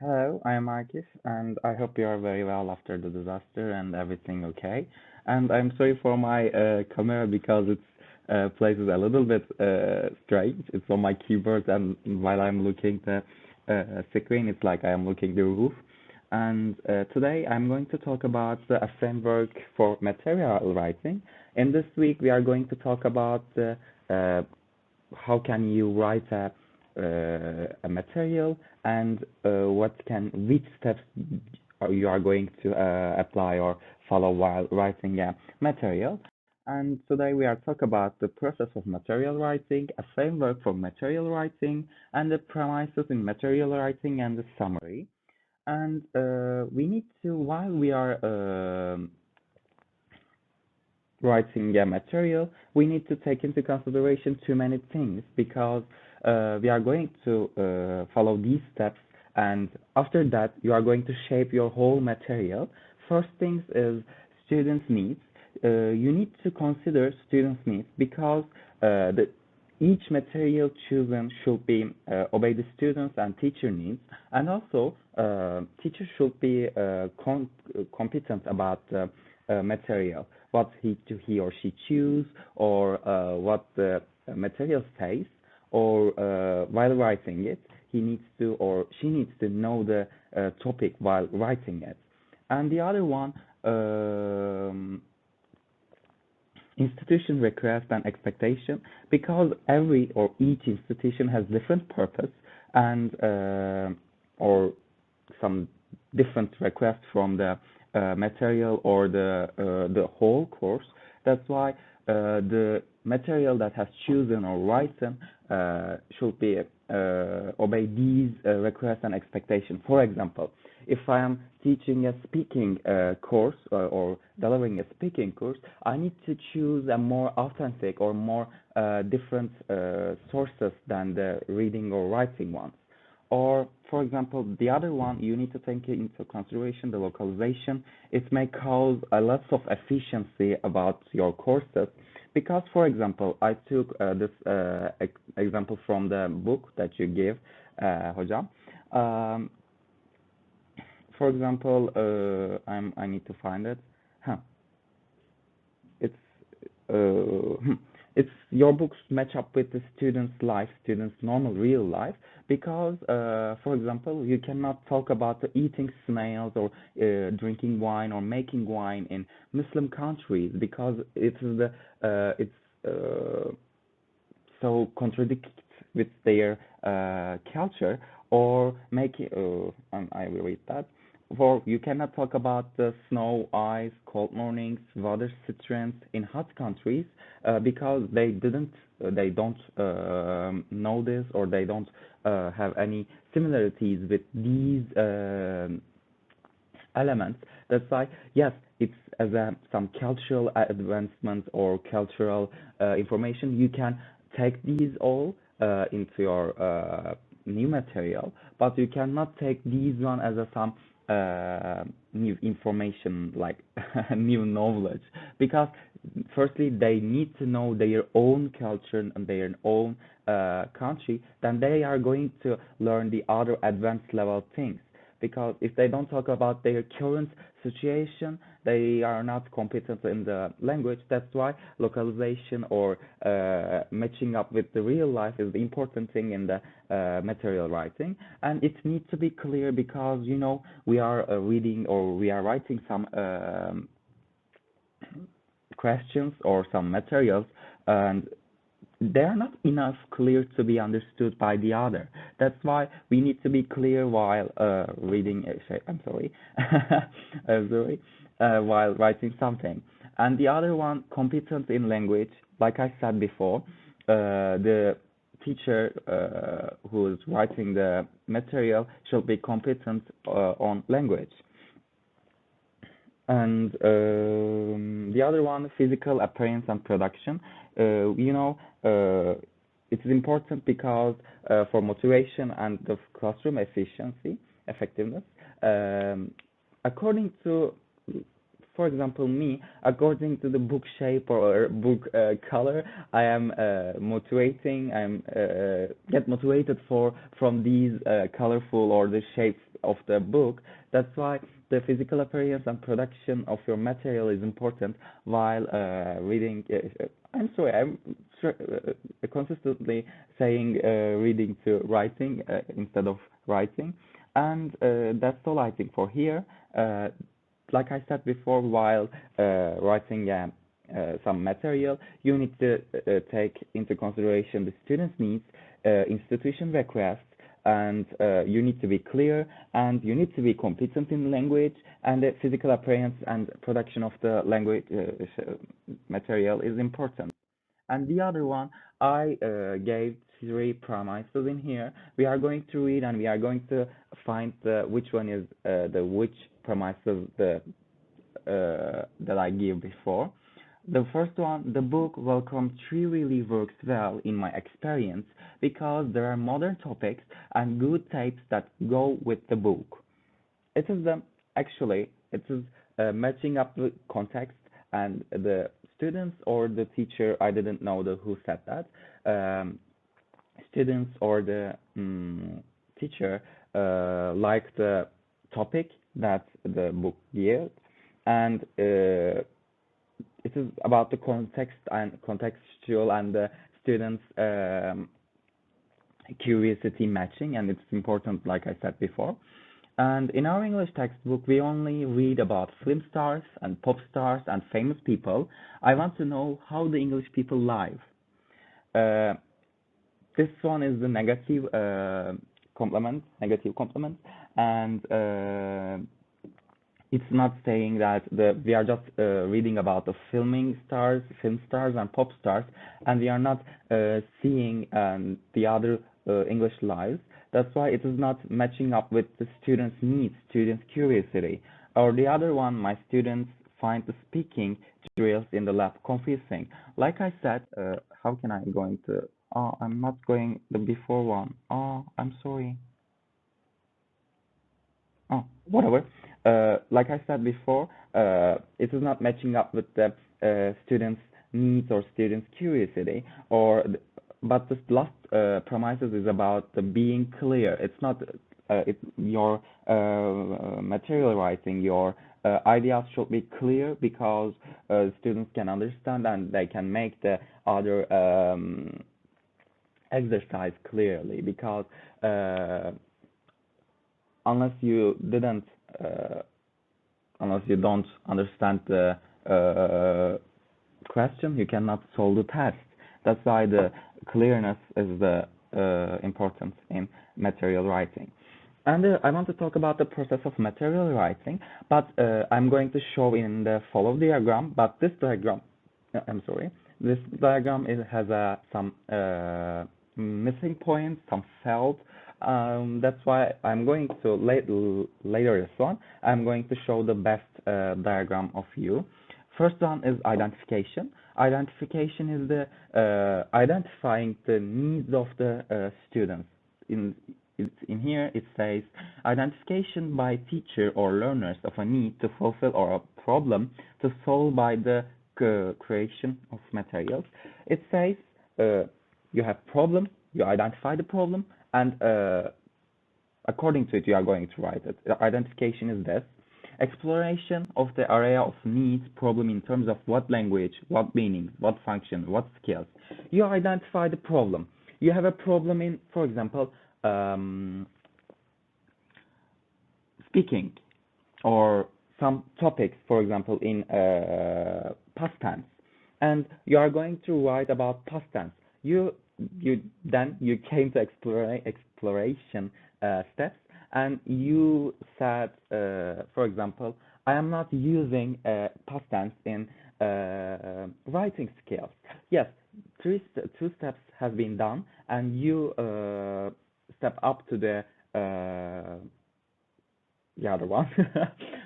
Hello, I am Marcus, and I hope you are very well after the disaster and everything okay. And I'm sorry for my camera because its places a little bit strange. It's on my keyboard, and while I'm looking the screen, it's like I am looking the roof. And today I'm going to talk about a framework for material writing. In this week, we are going to talk about uh, how can you write a material and which steps you are going to apply or follow while writing a material. And today we are talk about the process of material writing, a framework for material writing, and the premises in material writing and the summary. And we need to, while we are writing a material, we need to take into consideration too many things because we are going to follow these steps, and after that, you are going to shape your whole material. First things is students' needs. You need to consider students' needs because each material chosen should be obey the students and teacher needs, and also teacher should be competent about the material, what he or she choose, or what the material says, or while writing it, he needs to or she needs to know the topic while writing it. And the other one, institution request and expectation, because every or each institution has different purpose and or some different requests from the material or the whole course. That's why the material that has chosen or written should be obey these requests and expectations. For example, if I am teaching a speaking course or delivering a speaking course, I need to choose a more authentic or more different sources than the reading or writing ones. Or, for example, the other one, you need to take into consideration the localization. It may cause a lot of efficiency about your courses because, for example, I took this example from the book that you give, Hojam. Um, for example, I need to find it. Huh. It's it's your books match up with the student's life, student's normal real life, because, for example, you cannot talk about the eating snails or drinking wine or making wine in Muslim countries because it's so contradict with their culture or make I will read that. For you cannot talk about the snow, ice, cold mornings, water strength in hot countries because they don't know this, or they don't have any similarities with these elements. That's why, yes, it's as a some cultural advancement or cultural information. You can take these all into your new material, but you cannot take these one as a some new information like new knowledge, because firstly they need to know their own culture and their own country, then they are going to learn the other advanced level things, because if they don't talk about their current situation, they are not competent in the language. That's why localization or matching up with the real life is the important thing in the material writing. And it needs to be clear because, we are reading or we are writing some questions or some materials, and they are not enough clear to be understood by the other. That's why we need to be clear while reading. I'm sorry, I'm sorry, while writing something. And the other one, competence in language. Like I said before, the teacher who is writing the material should be competent on language. And the other one, physical appearance and production. It is important because for motivation and the classroom effectiveness. Um, according to For example, me, according to the book shape or book color, I am motivating. I'm get motivated for from these colorful or the shapes of the book. That's why the physical appearance and production of your material is important while reading. I'm sorry, I'm consistently saying reading to writing instead of writing, and that's all I think for here. Uh, like I said before, while writing some material, you need to take into consideration the student's needs, institution requests, and you need to be clear, and you need to be competent in language, and the physical appearance and production of the language material is important. And the other one, I gave three premises in here. We are going to read and we are going to find which one is the which premises that I gave before. The first one, the book Welcome Tree really works well in my experience because there are modern topics and good tapes that go with the book. It is the actually it is matching up the context and the students or the teacher. I didn't know the who said that. Um, Students or the teacher like the topic that the book gives, and it is about the context and contextual and the students' curiosity matching, and it's important, like I said before. And in our English textbook, we only read about film stars and pop stars and famous people. I want to know how the English people live. Uh, this one is the negative compliment, and it's not saying that we are just reading about the film stars and pop stars, and we are not seeing the other English lives. That's why it is not matching up with the students' needs, students' curiosity. Or the other one, my students find the speaking drills in the lab confusing. Like I said, how can I going to? Oh, I'm not going the before one. Oh, I'm sorry. Oh, whatever. Like I said before, it is not matching up with the students' needs or students' curiosity. But the last premises is about the being clear. It's not your material writing. Your ideas should be clear because students can understand and they can make the other exercise clearly. Because uh, unless you didn't uh, unless you don't understand the uh, question, you cannot solve the test. That's why the clearness is the important in material writing. And I want to talk about the process of material writing, but I'm going to show in the follow diagram. But this diagram, I'm sorry, this diagram has some missing points, some failed. That's why I'm going to later this one. I'm going to show the best diagram of you. First one is identification. Identification is the identifying the needs of the students. In in here it says identification by teacher or learners of a need to fulfill or a problem to solve by the creation of materials. It says uh, you have problem, you identify the problem, and according to it you are going to write it. Identification is this. Exploration of the area of needs problem in terms of what language, what meaning, what function, what skills. You identify the problem. You have a problem in, for example, um, speaking or some topics, for example, in past tense, and you are going to write about past tense. You you came to exploration steps, and you said, for example, I am not using past tense in writing skills. Yes, two steps have been done, and you step up to the other one,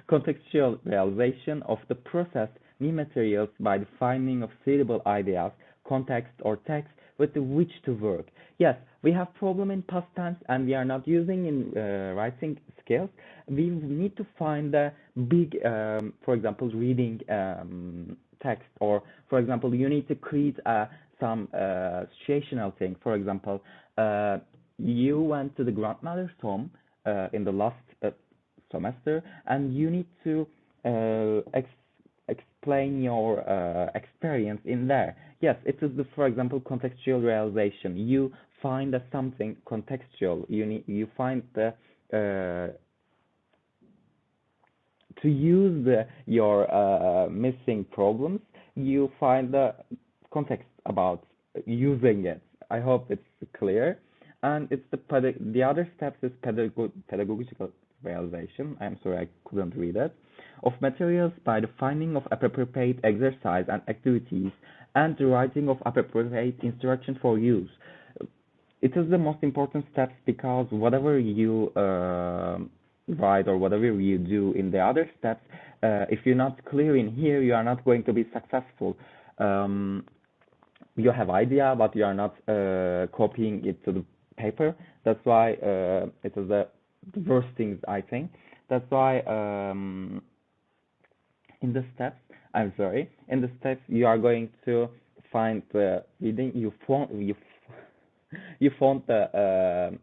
contextual realization of the process new materials by the finding of suitable ideas, context or text with which to work. Yes, we have problem in past tense and we are not using in writing skills. We need to find the big, for example, reading text, or for example, you need to create some situational thing. For example, uh, you went to the grandmother's home in the last semester, and you need to explain your experience in there. Yes, it is the, for example, contextual realization. You find that something contextual. You find the to use your missing problems. You find the context about using it. I hope it's clear. And it's the other steps is pedagogical realization. I'm sorry, I couldn't read it. Of materials by the finding of appropriate exercise and activities and the writing of appropriate instruction for use. It is the most important steps because whatever you write or whatever you do in the other steps, if you're not clear in here, you are not going to be successful. Um, you have idea, but you are not copying it to the paper. That's why it is the worst things, I think. That's why in the steps, I'm sorry, in the steps you are going to find the reading. You found the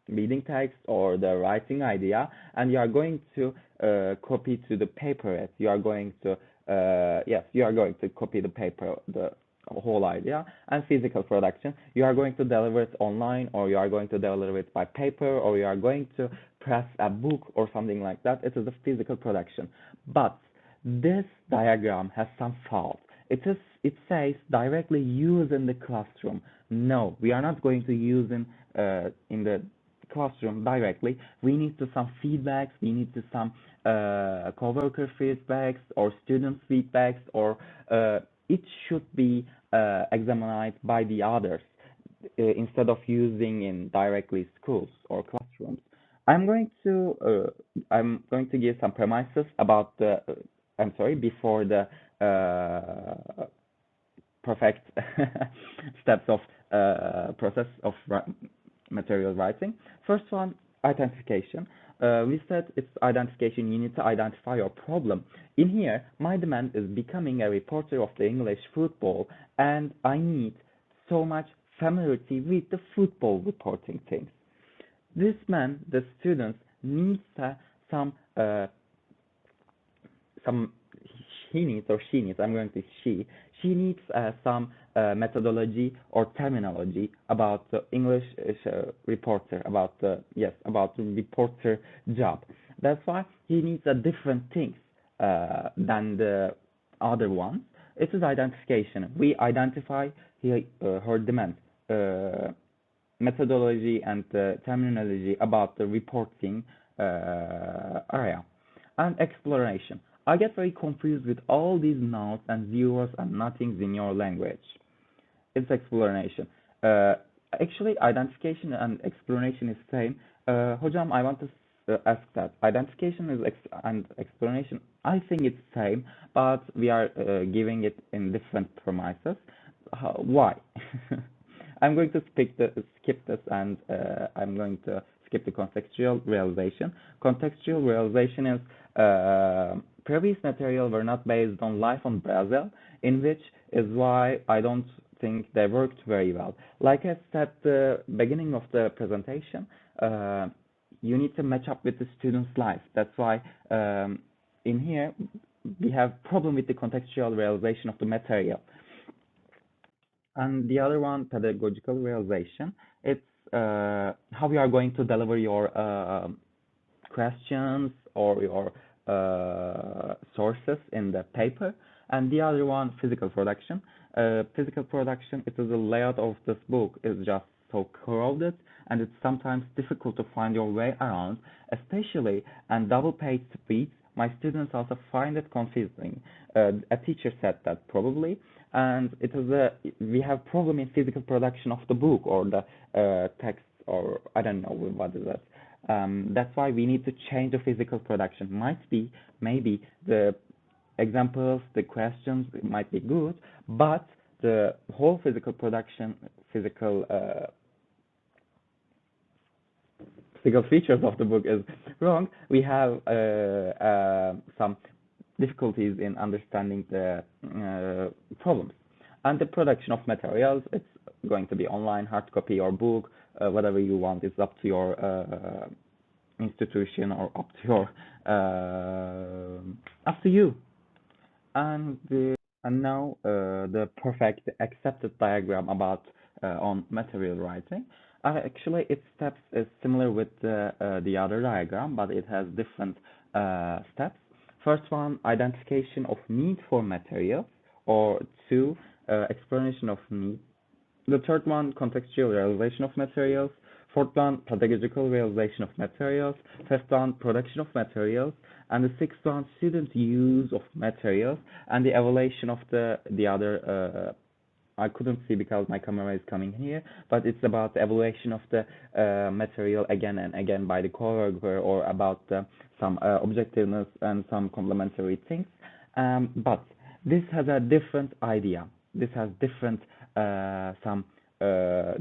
reading text or the writing idea, and you are going to copy to the paper. You are going to yes, you are going to copy the paper, the whole idea. And physical production, you are going to deliver it online, or you are going to deliver it by paper, or you are going to press a book or something like that. It is a physical production. But this diagram has some fault. It says directly use in the classroom. No, we are not going to use in the classroom directly. We need to some feedbacks. We need to some coworker feedbacks or student feedbacks, or it should be examined by the others instead of using in directly schools or classrooms. I'm going to give some premises about the I'm sorry, before the perfect steps of process of material writing. First one, identification. We said it's identification. You need to identify your problem. In here, my demand is becoming a reporter of the English football, and I need so much familiarity with the football reporting things. This man, the students, needs some some he needs, or she needs, I'm going to she needs some methodology or terminology about the English reporter, about the yes, about the reporter job. That's why he needs a different things than the other ones. It is identification. We identify her demand, methodology, and terminology about the reporting area. And exploration. I get very confused with all these nouns and zeros and nothings in your language. It's explanation. Uh, Actually, identification and explanation is same. Hocam, I want to ask that. Identification is and explanation, I think it's same, but we are giving it in different premises. Why? I'm going to skip this, and I'm going to skip the contextual realization. Contextual realization is previous material were not based on life on Brazil, in which is why I don't think they worked very well. Like I said at the beginning of the presentation, you need to match up with the student's life. That's why in here we have problem with the contextual realization of the material. And the other one, pedagogical realization, it's how you are going to deliver your questions or your sources in the paper. And the other one, physical production. Physical production, it is the layout of this book is just so crowded, and it's sometimes difficult to find your way around, especially and double page speeds. My students also find it confusing. A teacher said that probably, and it is we have problem in physical production of the book or the text, or I don't know what is it. That's why we need to change the physical production. Might be maybe the examples, the questions might be good, but the whole physical production, physical physical features of the book is wrong, we have some difficulties in understanding the problems. And the production of materials, it's going to be online, hard copy or book, whatever you want. It's up to your institution or up to your up to you. And and now the perfect accepted diagram about on material writing. Actually, its steps is similar with the other diagram, but it has different steps. First one, identification of need for materials, or two, explanation of need. The third one, contextual realization of materials. Fourth one, pedagogical realization of materials. Fifth one, production of materials. And the sixth one, student use of materials. And the evaluation of the other, I couldn't see because my camera is coming here, but it's about the evaluation of the material again and again by the choreographer, or about some objectiveness and some complementary things. But this has a different idea. This has different some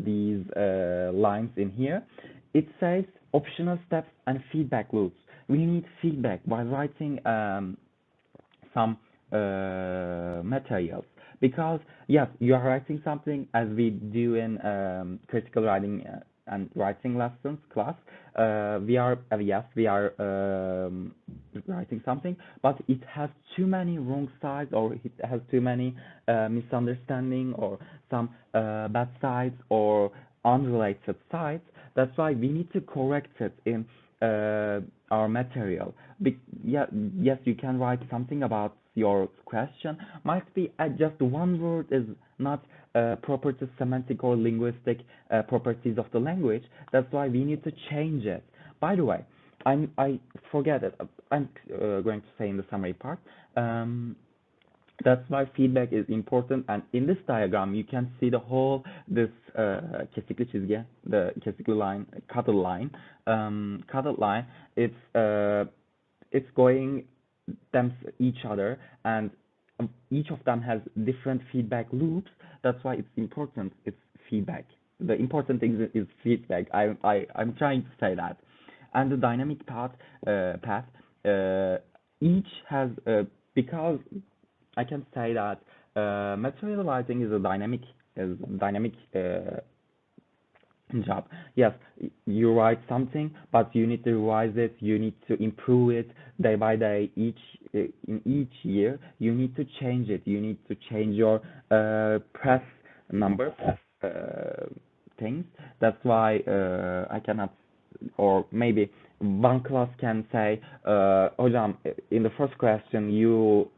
these lines in here. It says optional steps and feedback loops. We need feedback while writing some materials, because yes, you are writing something as we do in critical writing and writing lessons class. We are yes, we are writing something, but it has too many wrong sides, or it has too many misunderstanding, or some bad sides, or unrelated sides. That's why we need to correct it in our material. Yeah, yes, you can write something about your question. Might be just one word is not proper to semantic or linguistic properties of the language. That's why we need to change it. By the way, I forget it. I'm going to say in the summary part. That's why feedback is important. And in this diagram, you can see the whole this kesikli çizgi, the kesikli line, cuddle line. Cuddle line. It's going them each other, and each of them has different feedback loops. That's why it's important. It's feedback. The important thing is feedback. I'm trying to say that. And the dynamic path each has because I can say that material writing is a dynamic job. Yes, you write something, but you need to revise it. You need to improve it day by day. In each year, you need to change it. You need to change your press number, things. That's why I cannot, or maybe one class can say, hocam, in the first question you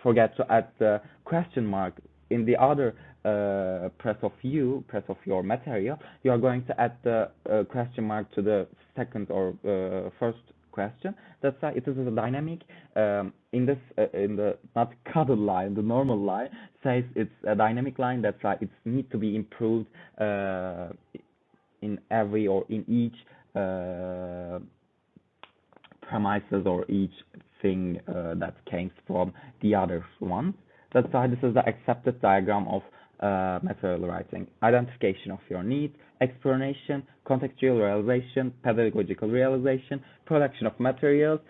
forget to add the question mark. In the other press of your material, you are going to add the question mark to the second or first question. That's why it is a dynamic. In this in the not cuddle line, the normal line says it's a dynamic line. That's why it needs to be improved in every or in each premises or each thing that came from the other one. That's why this is the accepted diagram of material writing. Identification of your needs, explanation, contextual realization, pedagogical realization, production of materials,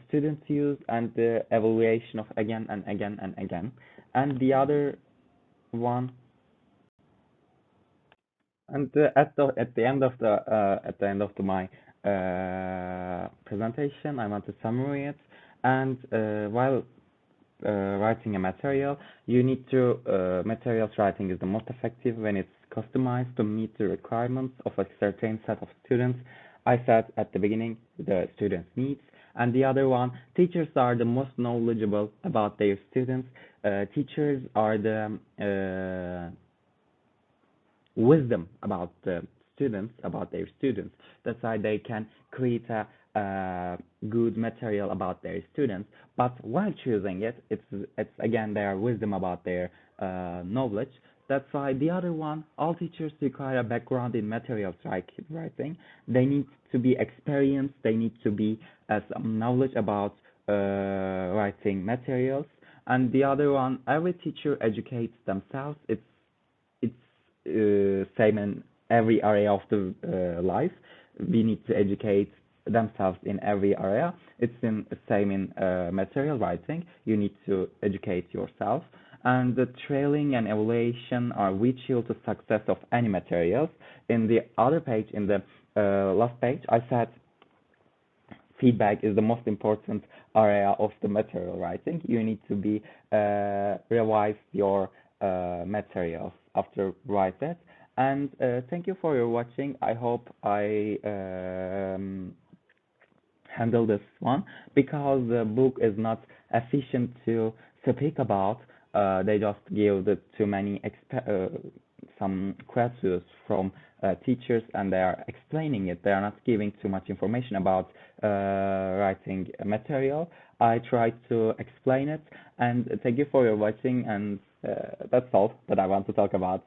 student use, and the evaluation of again and again and again. And the other one, and at the end of my presentation, I want to summarize it. And while writing a material, you need to materials writing is the most effective when it's customized to meet the requirements of a certain set of students. I said at the beginning the students' needs, and the other one, teachers are the most knowledgeable about their students. Teachers are the wisdom about the students, about their students. That's why they can create a good material about their students. But while choosing it, it's again their wisdom about their knowledge. That's why the other one, all teachers require a background in materials writing. They need to be experienced. They need to be some knowledge about writing materials. And the other one, every teacher educates themselves. It's same in every area of the life. We need to educate themselves in every area. It's in same in material writing. You need to educate yourself. And the trailing and evaluation are vital to success of any materials. In the other page, in the last page, I said feedback is the most important area of the material writing. You need to be revise your materials after write it. And thank you for your watching. I hope I handle this one because the book is not efficient to speak about. They just give the too many some questions from teachers and they are explaining it. They are not giving too much information about writing material. I try to explain it and thank you for your watching and that's all that I want to talk about.